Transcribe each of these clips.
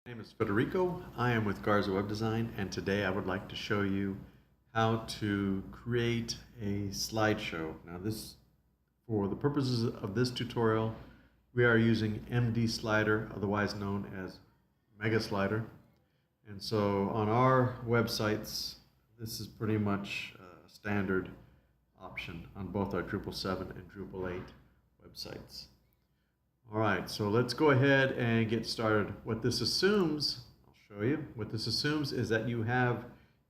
My name is Federico. I am with Garza Web Design, and today I would like to show you how to create a slideshow. Now for the purposes of this tutorial, we are using MegaSlider, otherwise known as MegaSlider. And so on our websites, this is pretty much a standard option on both our Drupal 7 and Drupal 8 websites. All right, so let's go ahead and get started. What this assumes, I'll show you, what this assumes is that you have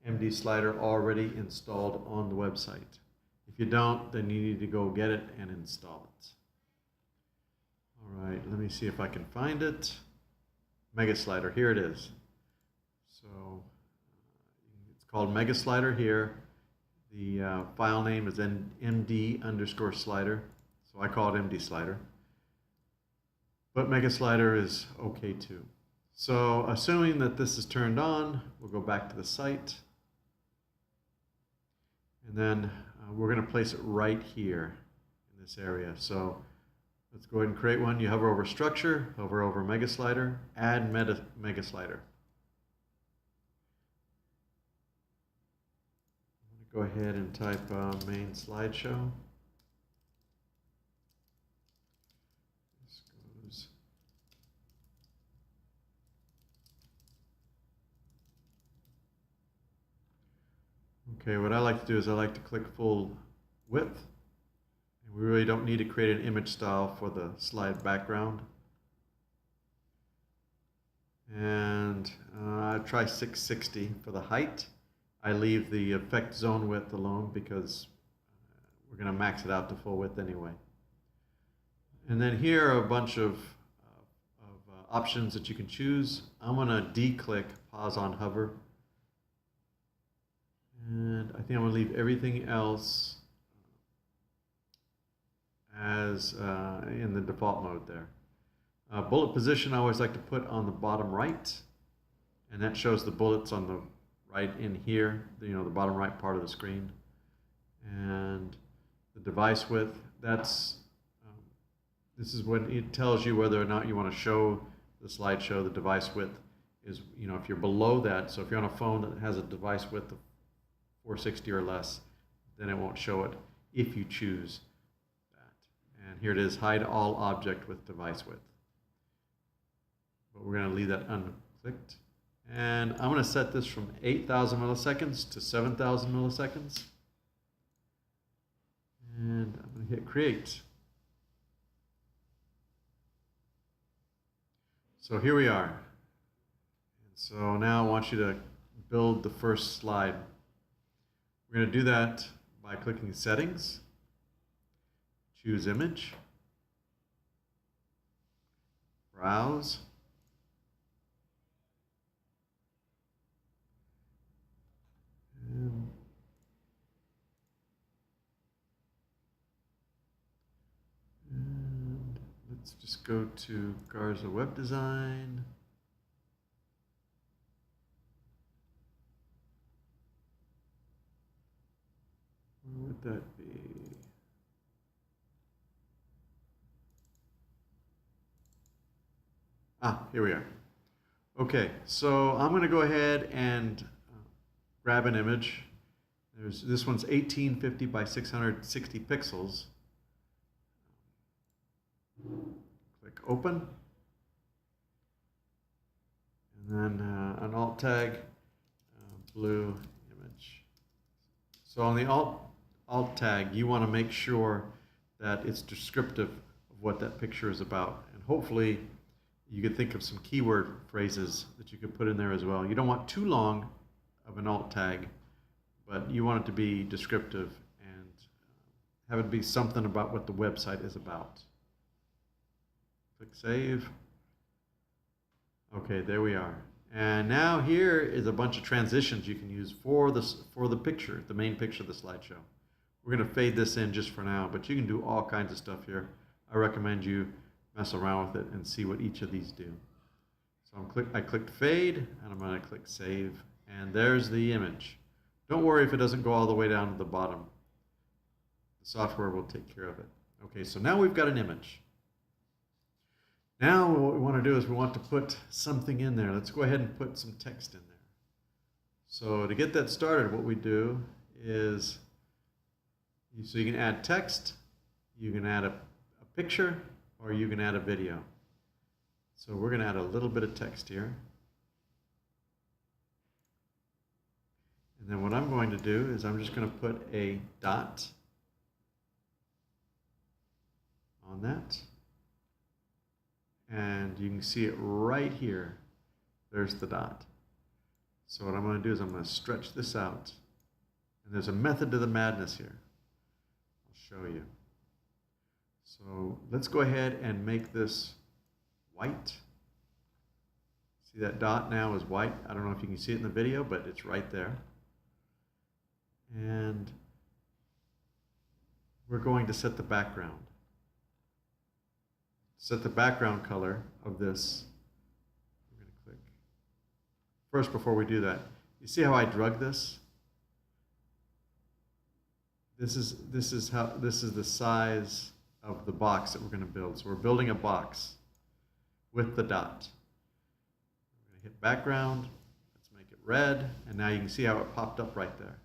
MegaSlider already installed on the website. If you don't, then you need to go get it and install it. All right, let me see if I can find it. MegaSlider, here it is. So it's called MegaSlider here. The file name is md_slider, so I call it MegaSlider. But MegaSlider is okay too. So assuming that this is turned on, we'll go back to the site. And then we're going to place it right here in this area. So let's go ahead and create one. You hover over Structure, hover over MegaSlider, add MegaSlider. I'm going to go ahead and type main slideshow. Okay, what I like to do is I like to click full width. And we really don't need to create an image style for the slide background. And I try 660 for the height. I leave the effect zone width alone because we're going to max it out to full width anyway. And then here are a bunch of options that you can choose. I'm going to declick pause on hover. And I think I'm going to leave everything else as in the default mode there. Bullet position I always like to put on the bottom right, and that shows the bullets on the right in here, the bottom right part of the screen. And the device width, this is when it tells you whether or not you want to show the slideshow. The device width is, if you're below that, so if you're on a phone that has a device width of 460 or less, then it won't show it if you choose that. And here it is, hide all object with device width. But we're going to leave that unclicked. And I'm going to set this from 8,000 milliseconds to 7,000 milliseconds. And I'm going to hit create. So here we are. And so now I want you to build the first slide. We're going to do that by clicking Settings, choose Image, Browse, and let's just go to Garza Web Design. Where would that be? Here we are. Okay, so I'm going to go ahead and grab an image. This one's 1850 by 660 pixels. Click Open. And then an alt tag, blue image. So on the alt tag, you want to make sure that it's descriptive of what that picture is about. And hopefully you could think of some keyword phrases that you could put in there as well. You don't want too long of an alt tag, but you want it to be descriptive and have it be something about what the website is about. Click Save. Okay, there we are. And now here is a bunch of transitions you can use for the picture, the main picture of the slideshow. We're going to fade this in just for now, but you can do all kinds of stuff here. I recommend you mess around with it and see what each of these do. So I clicked Fade, and I'm going to click Save, and there's the image. Don't worry if it doesn't go all the way down to the bottom. The software will take care of it. Okay, so now we've got an image. Now what we want to do is we want to put something in there. Let's go ahead and put some text in there. So to get that started, what we do is, so you can add text, you can add a picture, or you can add a video. So we're going to add a little bit of text here. And then what I'm going to do is I'm just going to put a dot on that. And you can see it right here. There's the dot. So what I'm going to do is I'm going to stretch this out. And there's a method to the madness here. I'll show you. So let's go ahead and make this white. See that dot now is white. I don't know if you can see it in the video, but it's right there. And we're going to set the background. Set the background color of this. We're going to click. First, before we do that, you see how I drug this? This is the size of the box that we're going to build. So we're building a box with the dot. We're going to hit background. Let's make it red. And now you can see how it popped up right there.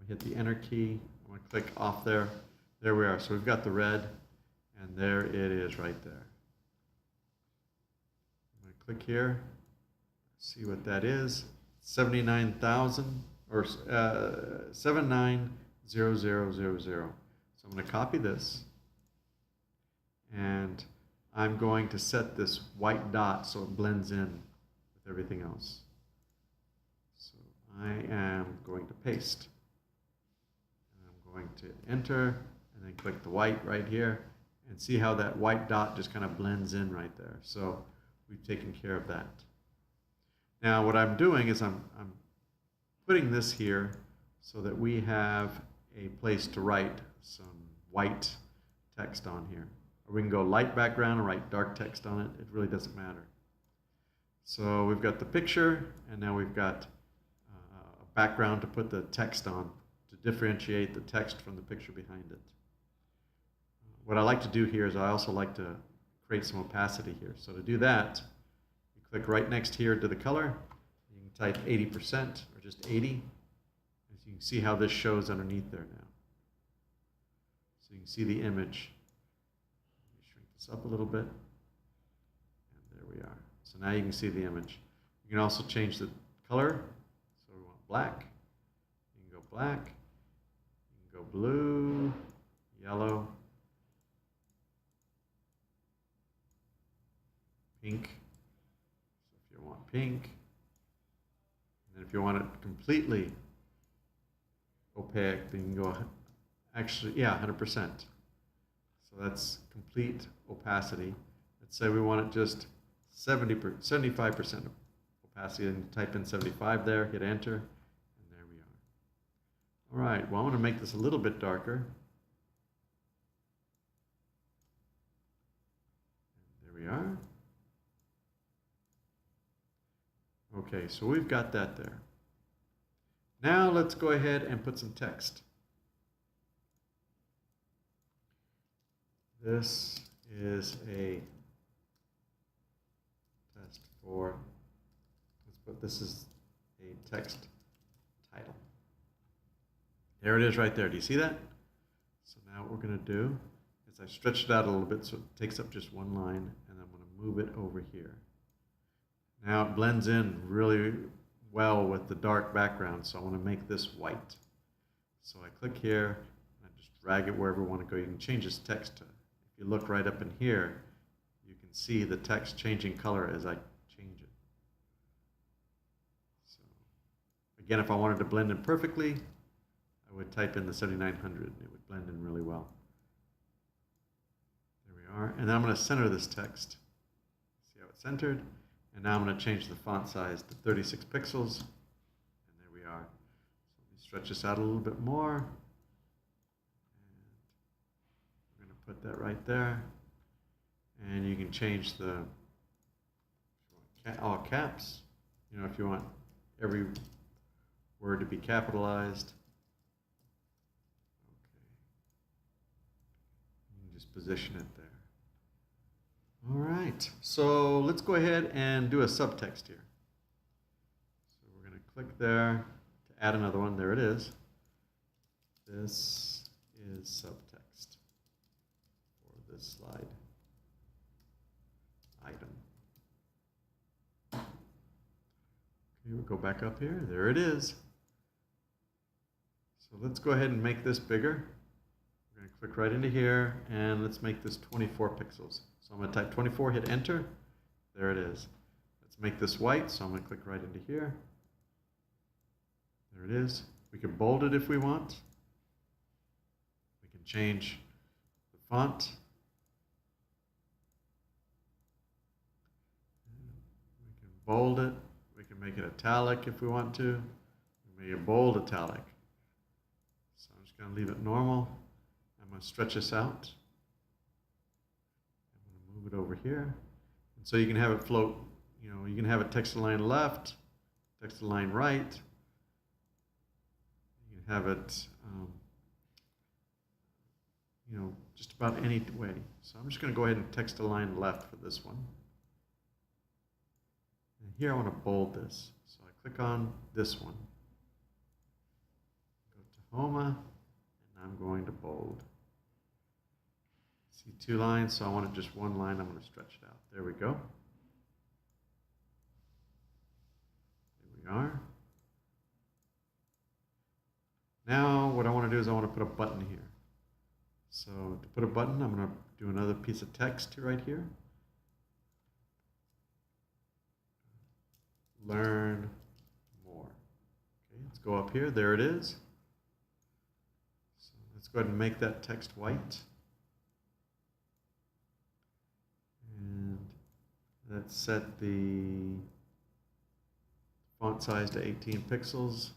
We hit the enter key. I'm going to click off there. There we are. So we've got the red. And there it is right there. I'm going to click here. See what that is. 79,000 or 790000. So I'm going to copy this. And I'm going to set this white dot so it blends in with everything else. So I am going to paste. And I'm going to enter and then click the white right here. And see how that white dot just kind of blends in right there. So we've taken care of that. Now what I'm doing is I'm putting this here so that we have a place to write some white text on here. Or we can go light background and write dark text on it. It really doesn't matter. So we've got the picture, and now we've got a background to put the text on to differentiate the text from the picture behind it. What I like to do here is I also like to create some opacity here. So to do that, you click right next here to the color. You can type 80% or just 80. As you can see how this shows underneath there now. So you can see the image. Let me shrink this up a little bit. And there we are. So now you can see the image. You can also change the color. So we want black. You can go black. You can go blue, yellow, pink. So if you want pink, and then if you want it completely opaque, then you can go, actually, yeah, 100%. So that's complete opacity. Let's say we want it just 75% opacity, and type in 75 there, hit enter, and there we are. All right, well, I want to make this a little bit darker. And there we are. Okay, so we've got that there. Now let's go ahead and put some text. This is a test for, this is a text title. There it is right there. Do you see that? So now what we're going to do is I stretched it out a little bit so it takes up just one line, and I'm going to move it over here. Now it blends in really well with the dark background, so I want to make this white. So I click here, and I just drag it wherever I want to go. You can change this text to, if you look right up in here, you can see the text changing color as I change it. So again, if I wanted to blend in perfectly, I would type in the 7900 and it would blend in really well. There we are. And then I'm going to center this text. See how it's centered? And now I'm going to change the font size to 36 pixels. And there we are. So let me stretch this out a little bit more. And we're going to put that right there. And you can change the all caps. You know, if you want every word to be capitalized. Okay. You can just position it there. All right, so let's go ahead and do a subtext here. So we're going to click there to add another one. There it is. This is subtext for this slide item. Okay, we'll go back up here. There it is. So let's go ahead and make this bigger. We're going to click right into here, and let's make this 24 pixels. So I'm going to type 24, hit enter. There it is. Let's make this white, so I'm going to click right into here. There it is. We can bold it if we want. We can change the font. We can bold it. We can make it italic if we want to. We can make it bold italic. So I'm just going to leave it normal. I'm going to stretch this out. I'm going to move it over here. And so you can have it float, you can have it text align left, text align right. You can have it, just about any way. So I'm just going to go ahead and text align left for this one. And here I want to bold this. So I click on this one. Go to Homa, and I'm going to bold. See 2 lines, so I want it just 1 line. I'm going to stretch it out. There we go. There we are. Now what I want to do is I want to put a button here. So to put a button, I'm going to do another piece of text right here. Learn more. Okay, let's go up here. There it is. So let's go ahead and make that text white. And let's set the font size to 18 pixels.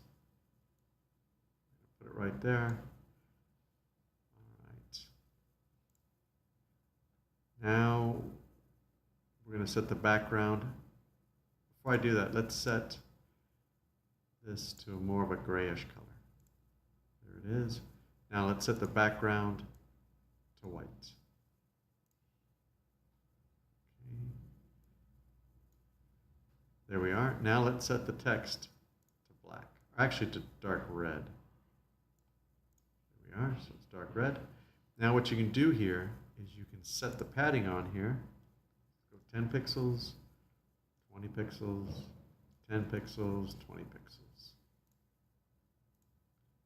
Put it right there. All right. Now we're going to set the background. Before I do that, let's set this to more of a grayish color. There it is. Now let's set the background to white. Okay. There we are. Now let's set the text to black, or actually to dark red. There we are, so it's dark red. Now what you can do here is you can set the padding on here. Go 10 pixels, 20 pixels, 10 pixels, 20 pixels.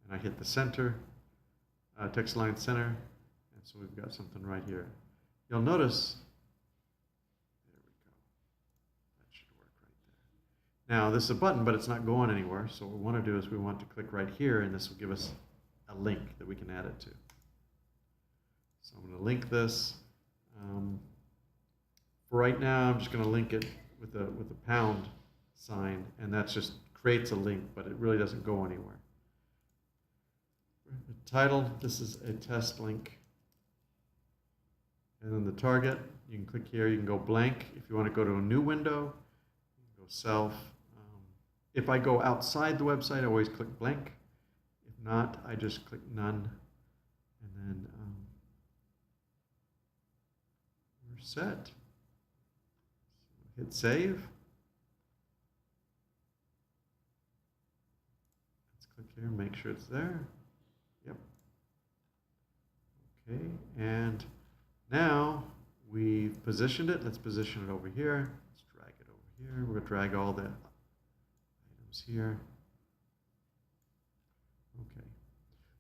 And I hit the center, text line center, and so we've got something right here. You'll notice, there we go, that should work right there. Now this is a button, but it's not going anywhere, so what we want to do is we want to click right here, and this will give us a link that we can add it to. So I'm going to link this. For right now, I'm just going to link it with a pound sign, and that just creates a link, but it really doesn't go anywhere. The title, this is a test link. And then the target, you can click here, you can go blank. If you want to go to a new window, you can go self. If I go outside the website, I always click blank. If not, I just click none, and then we're set. Hit save. Let's click here, make sure it's there. Yep. Okay, and now we've positioned it. Let's position it over here. Let's drag it over here. We're going to drag all the items here. Okay,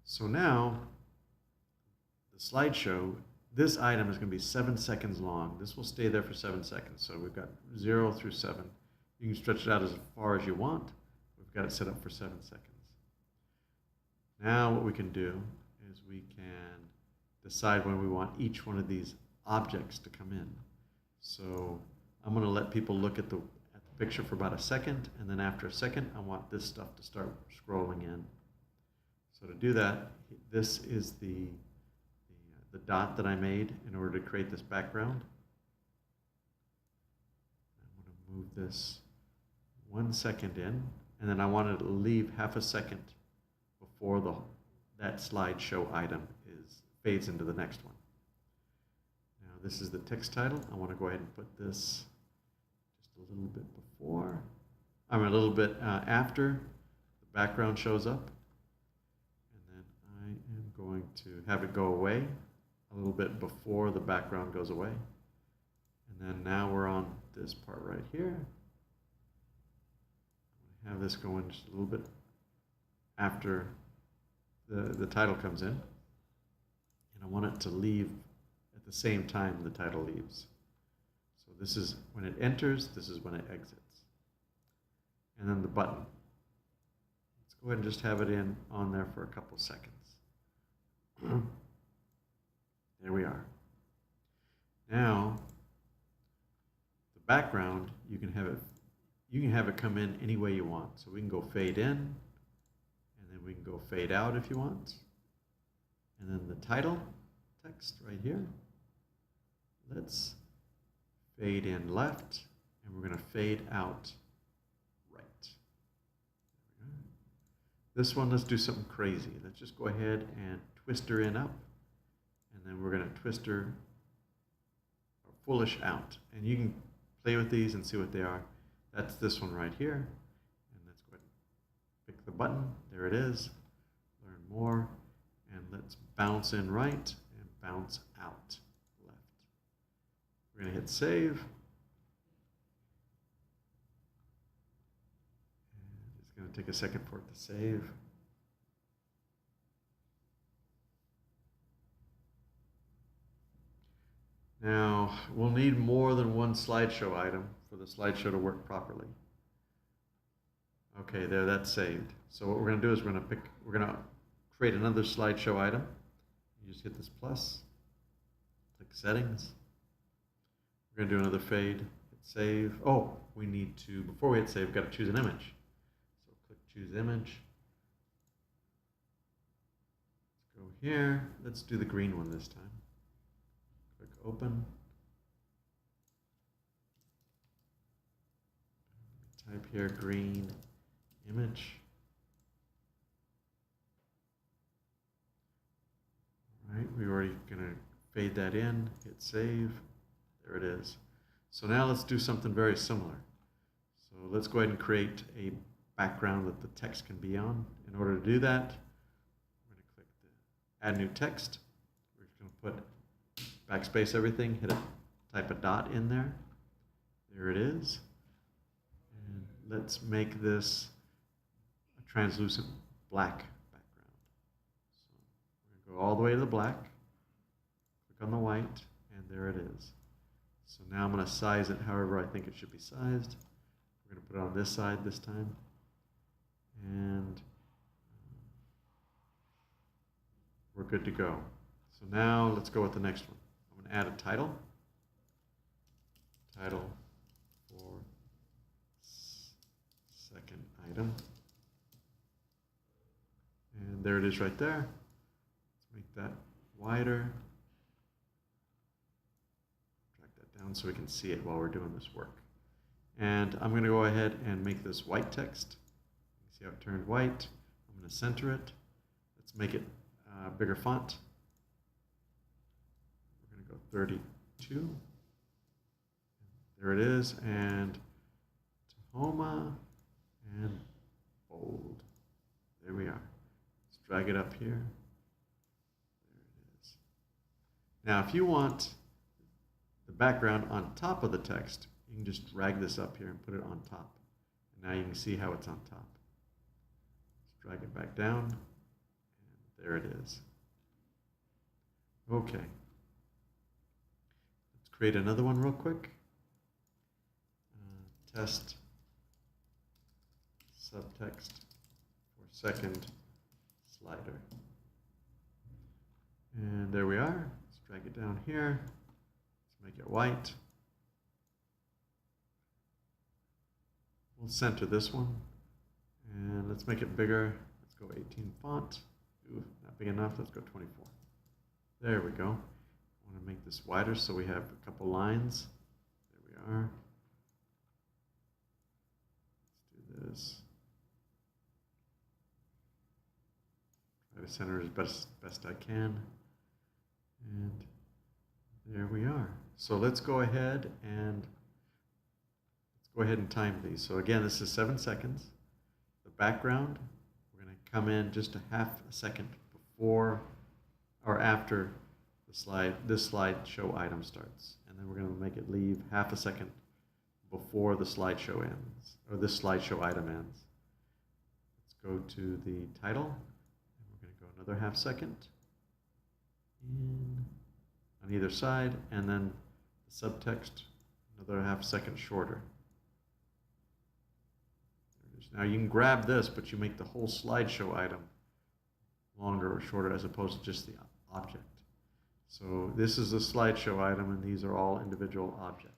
so now the slideshow, this item is going to be 7 seconds long. This will stay there for 7 seconds. So we've got 0 through 7. You can stretch it out as far as you want. We've got it set up for 7 seconds. Now what we can do is we can decide when we want each one of these objects to come in. So I'm going to let people look at the picture for about a second, and then after a second, I want this stuff to start scrolling in. So to do that, this is the dot that I made in order to create this background. I'm going to move this 1 second in, and then I want to leave half a second before that slideshow item fades into the next one. Now This is the text title. I want to go ahead and put this just a little bit before. I'm a little bit after the background shows up. And then I am going to have it go away a little bit before the background goes away. And then now we're on this part right here. Have this going just a little bit after the title comes in. And I want it to leave at the same time the title leaves. So this is when it enters, this is when it exits. And then the button. Let's go ahead and just have it on there for a couple seconds. There we are. Now, the background, you can have it come in any way you want. So we can go fade in, and then we can go fade out if you want. And then the title text right here. Let's fade in left, and we're going to fade out right. This one, let's do something crazy. Let's just go ahead and twist her in up, and then we're going to twist her foolish out. And you can play with these and see what they are. That's this one right here. And let's go ahead and pick the button. There it is. Learn more. And let's bounce in right and bounce out left. We're going to hit save. And it's going to take a second for it to save. Now, we'll need more than one slideshow item for the slideshow to work properly. Okay, there, that's saved. So what we're going to do is we're going to create another slideshow item. You just hit this plus, click settings. We're going to do another fade, hit save. Oh, we need to, before we hit save, we've got to choose an image. So click choose image. Let's go here. Let's do the green one this time. Click open. Type here green image. All right, we're already going to fade that in, hit save. There it is. So now let's do something very similar. So let's go ahead and create a background that the text can be on. In order to do that, we're going to click the add new text. We're going to put backspace everything, type a dot in there. There it is. And let's make this a translucent black background. So we're going to go all the way to the black, click on the white, and there it is. So now I'm going to size it however I think it should be sized. We're going to put it on this side this time. And we're good to go. So now let's go with the next one. I'm going to add a title. Title for second item. And there it is right there. Let's make that wider. Drag that down so we can see it while we're doing this work. And I'm going to go ahead and make this white text. See how it turned white. I'm going to center it. Let's make it bigger font. We're going to go 32. There it is, and Tahoma and bold. There we are. Let's drag it up here. There it is. Now, if you want the background on top of the text, you can just drag this up here and put it on top. And now you can see how it's on top. Let's drag it back down, and there it is. Okay. Let's create another one real quick. Test subtext for second slider. And there we are. Let's drag it down here. Let's make it white. We'll center this one. And let's make it bigger. Let's go 18 font. Ooh, not big enough. Let's go 24. There we go. I want to make this wider so we have a couple lines. There we are. This. Try to center as best I can. And There we are. So let's go ahead and time these. So again, this is 7 seconds. The background, we're going to come in just a half a second before or after this slideshow item starts. And then we're going to make it leave half a second before the slideshow ends, or this slideshow item ends. Let's go to the title, and we're going to go another half second in on either side, and then the subtext another half second shorter. Now you can grab this, but you make the whole slideshow item longer or shorter as opposed to just the object. So this is a slideshow item, and these are all individual objects.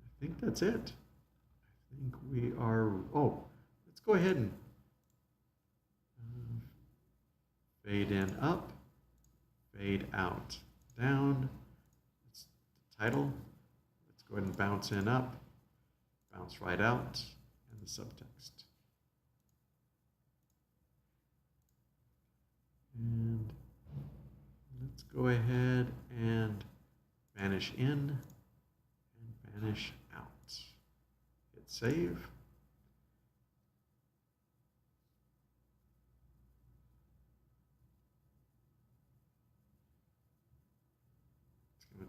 I think that's it. I think we are, oh, let's go ahead and fade in up, fade out, down. That's the title. Let's go ahead and bounce in up, bounce right out, and the subtext. And let's go ahead and vanish in and vanish out. Hit save.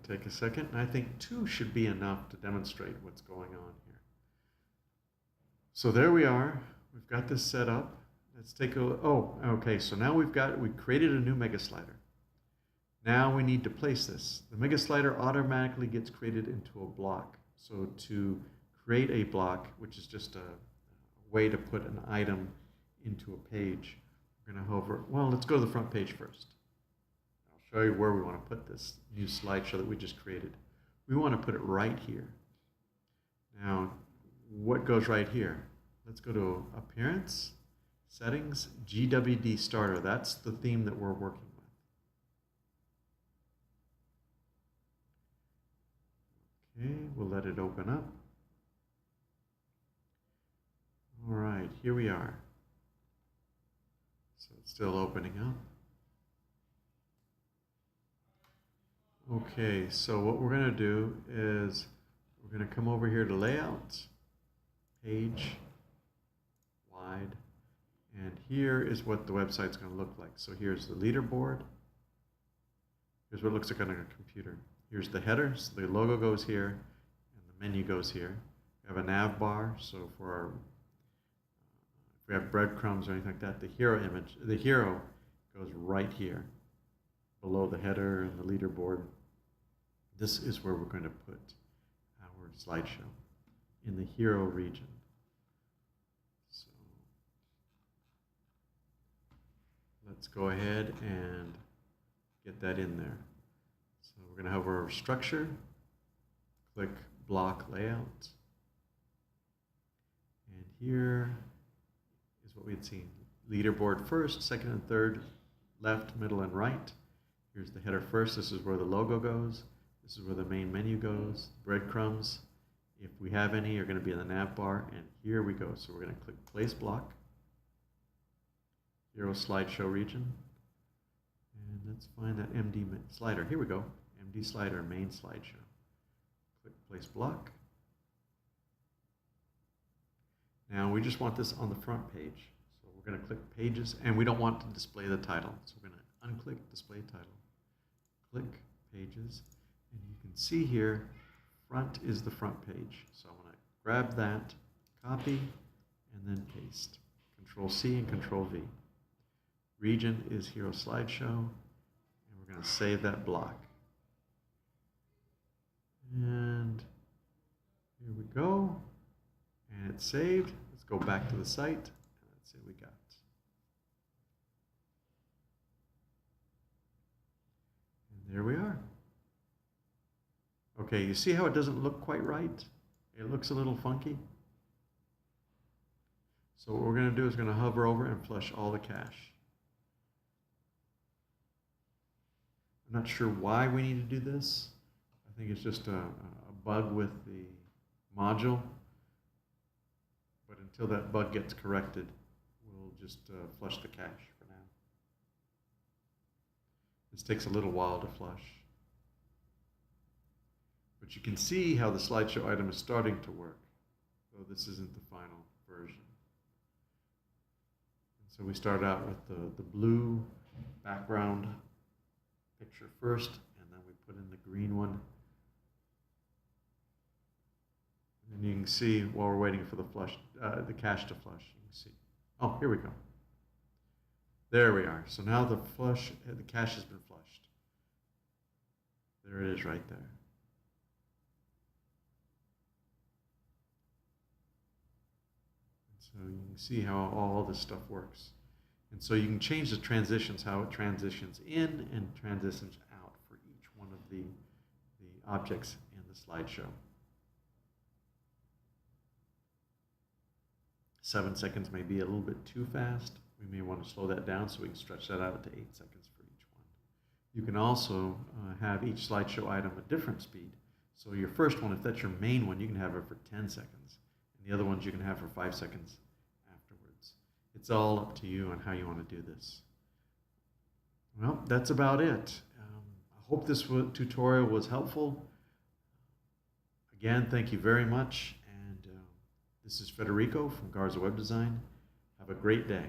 Take a second, and I think 2 should be enough to demonstrate what's going on here. So there we are. We've got this set up. Let's take a look. Oh, okay. So now we created a new MegaSlider. Now we need to place this. The MegaSlider automatically gets created into a block. So to create a block, which is just a way to put an item into a page, we're going to hover. Well, let's go to the front page first. Show you where we want to put this new slideshow that we just created. We want to put it right here. Now, what goes right here? Let's go to Appearance, Settings, GWD Starter. That's the theme that we're working with. Okay, we'll let it open up. All right, here we are. So it's still opening up. Okay, so what we're going to do is we're going to come over here to Layout, Page, Wide, and here is what the website's going to look like. So here's the leaderboard. Here's what it looks like on a computer. Here's the header, so the logo goes here, and the menu goes here. We have a nav bar, so for our, if we have breadcrumbs or anything like that, the hero goes right here, below the header and the leaderboard. This is where we're going to put our slideshow, in the hero region. So let's go ahead and get that in there. So we're going to hover over Structure, click Block Layout, and here is what we had seen. Leaderboard first, second and third, left, middle, and right. Here's the header first. This is where the logo goes. This is where the main menu goes. Breadcrumbs, if we have any, are going to be in the nav bar. And here we go. So we're going to click Place Block, Hero Slideshow Region. And let's find that MD slider. Here we go. MD Slider, Main Slideshow. Click Place Block. Now we just want this on the front page. So we're going to click Pages, and we don't want to display the title. So we're going to unclick Display Title. Click Pages, and you can see here, front is the front page. So I'm going to grab that, copy, and then paste. Control C and Control V. Region is Hero Slideshow, and we're going to save that block. And here we go, and it's saved. Let's go back to the site, and let's see what we got. And there we are. Okay, you see how it doesn't look quite right? It looks a little funky. So what we're going to do is we're going to hover over and flush all the cache. I'm not sure why we need to do this. I think it's just a bug with the module. But until that bug gets corrected, we'll just flush the cache for now. This takes a little while to flush. But you can see how the slideshow item is starting to work, though this isn't the final version. And so we start out with the blue background picture first, and then we put in the green one. And you can see while we're waiting for the cache to flush, you can see. Oh, here we go. There we are. So now the cache has been flushed. There it is right there. So you can see how all this stuff works. And so you can change the transitions, how it transitions in and transitions out for each one of the objects in the slideshow. 7 seconds may be a little bit too fast. We may want to slow that down so we can stretch that out to 8 seconds for each one. You can also have each slideshow item a different speed. So your first one, if that's your main one, you can have it for 10 seconds. And the other ones you can have for 5 seconds afterwards. It's all up to you on how you want to do this. Well, that's about it. I hope this tutorial was helpful. Again, thank you very much. And this is Federico from Garza Web Design. Have a great day.